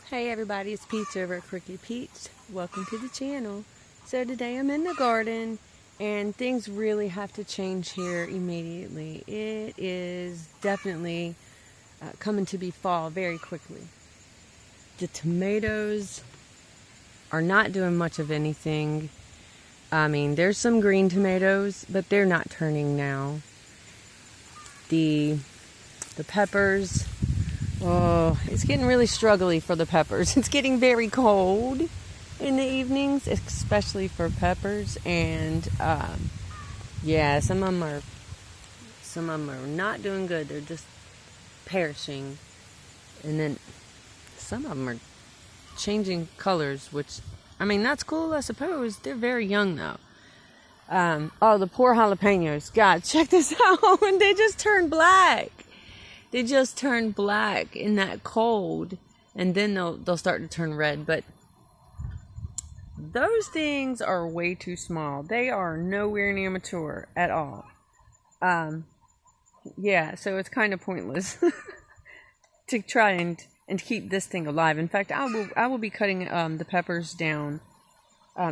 Hey everybody, it's Peach over at Quirky Peach. Welcome to the channel. So today I'm in the garden and things really have to change here immediately. It is definitely coming to be fall very quickly. The tomatoes are not doing much of anything. I mean, there's some green tomatoes, but they're not turning now. The peppers, oh, it's getting really struggly for the peppers. It's getting very cold in the evenings, especially for peppers. And yeah, some of them are not doing good. They're just perishing. And then some of them are changing colors, which, I mean, that's cool, I suppose. They're very young though. Oh, the poor jalapenos. God, check this out. They just turned black. They just turn black in that cold, and then they'll start to turn red. But those things are way too small. They are nowhere near mature at all. Yeah, so it's kind of pointless to try and keep this thing alive. In fact, I will be cutting the peppers down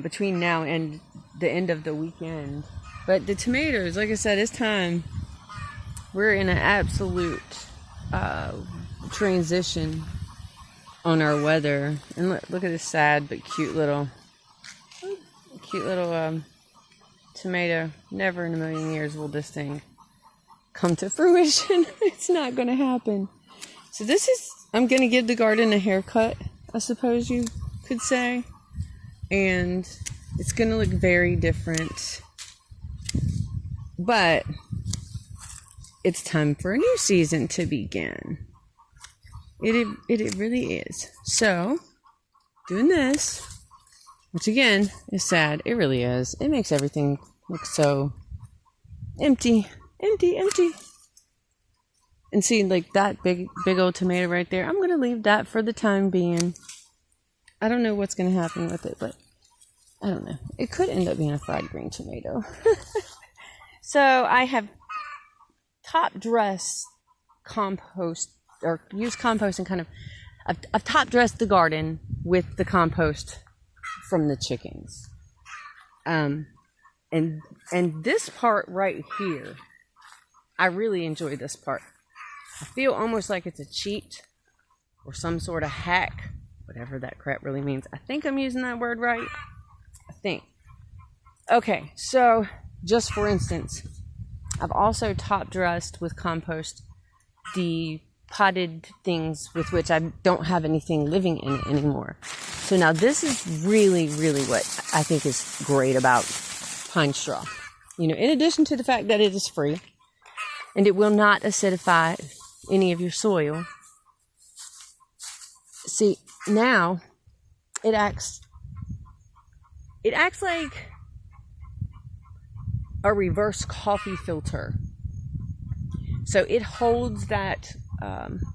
between now and the end of the weekend. But the tomatoes, like I said, it's time. We're in an absolute transition on our weather. And look at this sad but cute little tomato. Never in a million years will this thing come to fruition. It's not going to happen. So I'm going to give the garden a haircut, I suppose you could say. And it's going to look very different. But it's time for a new season to begin. It really is. So, doing this, which again is sad. It really is. It makes everything look so empty. And see, like that big old tomato right there, I'm going to leave that for the time being. I don't know what's going to happen with it, but I don't know. It could end up being a fried green tomato. So I have top dress compost, or use compost and kind of, I've top dressed the garden with the compost from the chickens. And this part right here, I really enjoy this part. I feel almost like it's a cheat or some sort of hack, whatever that crap really means. I think I'm using that word right. I think. Okay, so just for instance, I've also top dressed with compost the potted things with which I don't have anything living in it anymore. So now this is really, really what I think is great about pine straw. You know, in addition to the fact that it is free and it will not acidify any of your soil. See, now it acts like a reverse coffee filter. So it holds that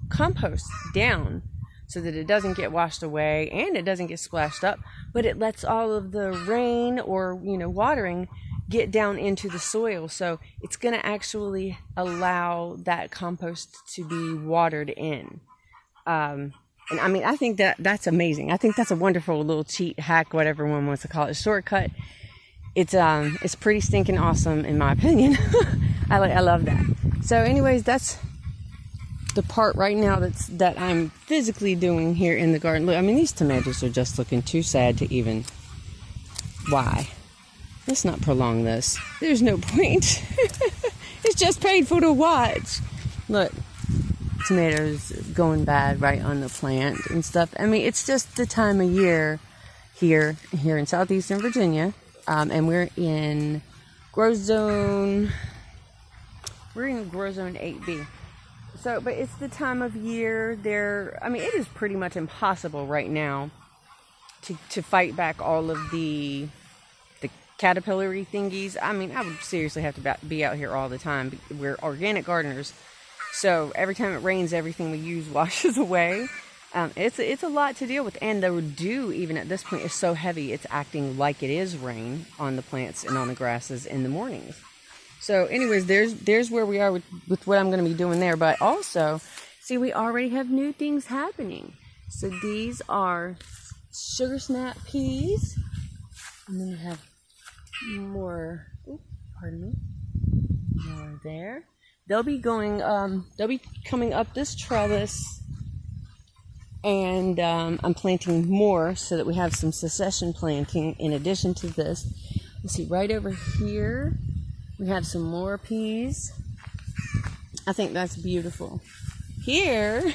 compost down so that it doesn't get washed away and it doesn't get splashed up, but it lets all of the rain or, watering get down into the soil. So it's going to actually allow that compost to be watered in. And I mean, I think that's amazing. I think that's a wonderful little cheat hack, whatever one wants to call it, shortcut. It's pretty stinking awesome in my opinion. I love that. So anyways, that's the part right now that I'm physically doing here in the garden. Look, I mean, these tomatoes are just looking too sad to even. Why? Let's not prolong this. There's no point. It's just painful to watch. Look, tomatoes going bad right on the plant and stuff. I mean, it's just the time of year here in southeastern Virginia. And we're in grow zone 8B. So, but it's the time of year it is pretty much impossible right now to fight back all of the caterpillar-y thingies. I mean, I would seriously have to be out here all the time. We're organic gardeners. So every time it rains, everything we use washes away. It's a lot to deal with, and the dew even at this point is so heavy it's acting like it is rain on the plants and on the grasses in the mornings. So anyways, there's where we are with what I'm going to be doing there. But also, see, we already have new things happening. So these are sugar snap peas. And then we have more, pardon me, more there. They'll be going, they'll be coming up this trellis, and I'm planting more so that we have some succession planting in addition to this. Let's see, right over here, we have some more peas. I think that's beautiful. Here,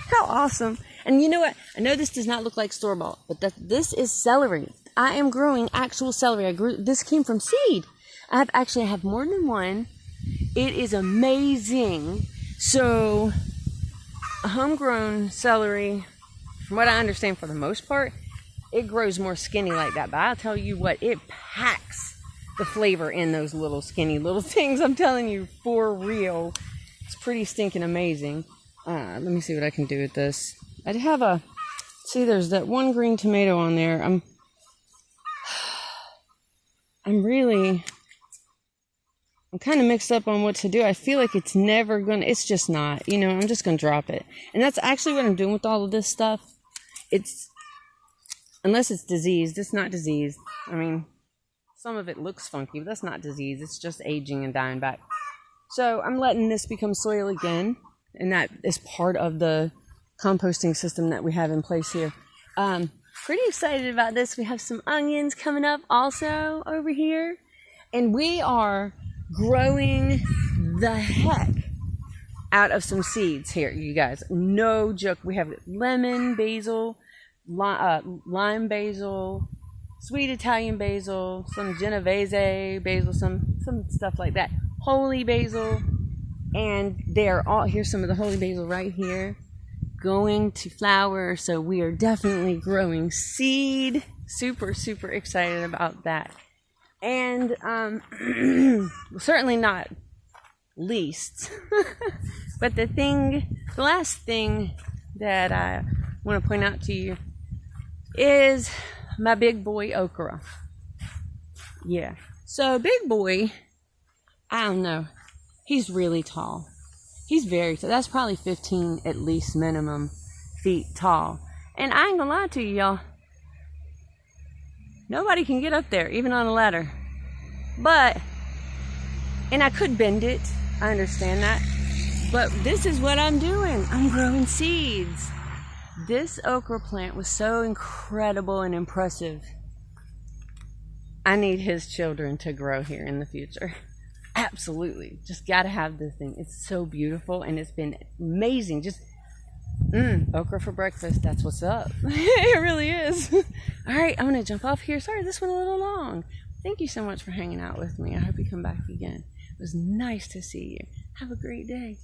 how awesome. And you know what? I know this does not look like store-bought, but this is celery. I am growing actual celery. This came from seed. I have more than one. It is amazing. So, a homegrown celery, from what I understand for the most part, it grows more skinny like that. But I'll tell you what, it packs the flavor in those little skinny little things. I'm telling you, for real. It's pretty stinking amazing. Let me see what I can do with this. I have there's that one green tomato on there. I'm kind of mixed up on what to do. I feel like it's just not, I'm just going to drop it. And that's actually what I'm doing with all of this stuff. Unless it's diseased, it's not diseased. I mean, some of it looks funky, but that's not disease. It's just aging and dying back. So I'm letting this become soil again. And that is part of the composting system that we have in place here. Pretty excited about this. We have some onions coming up also over here. And we are growing the heck out of some seeds here, you guys. No joke. We have lemon, basil, lime basil, sweet Italian basil, some Genovese basil, some stuff like that. Holy basil. And they're all, here's some of the holy basil right here, going to flower. So we are definitely growing seed. Super, super excited about that. And certainly not least, but the last thing that I want to point out to you is my big boy okra. Yeah. So big boy, I don't know. He's really tall. He's very tall. That's probably 15 at least minimum feet tall. And I ain't gonna lie to you, y'all. Nobody can get up there, even on a ladder. And I could bend it. I understand that. But this is what I'm doing. I'm growing seeds. This okra plant was so incredible and impressive. I need his children to grow here in the future. Absolutely. Just gotta have this thing. It's so beautiful and it's been amazing. Just okra for breakfast. That's what's up. It really is. All right, I'm gonna jump off here. Sorry, this went a little long. Thank you so much for hanging out with me. I hope you come back again. It was nice to see you. Have a great day.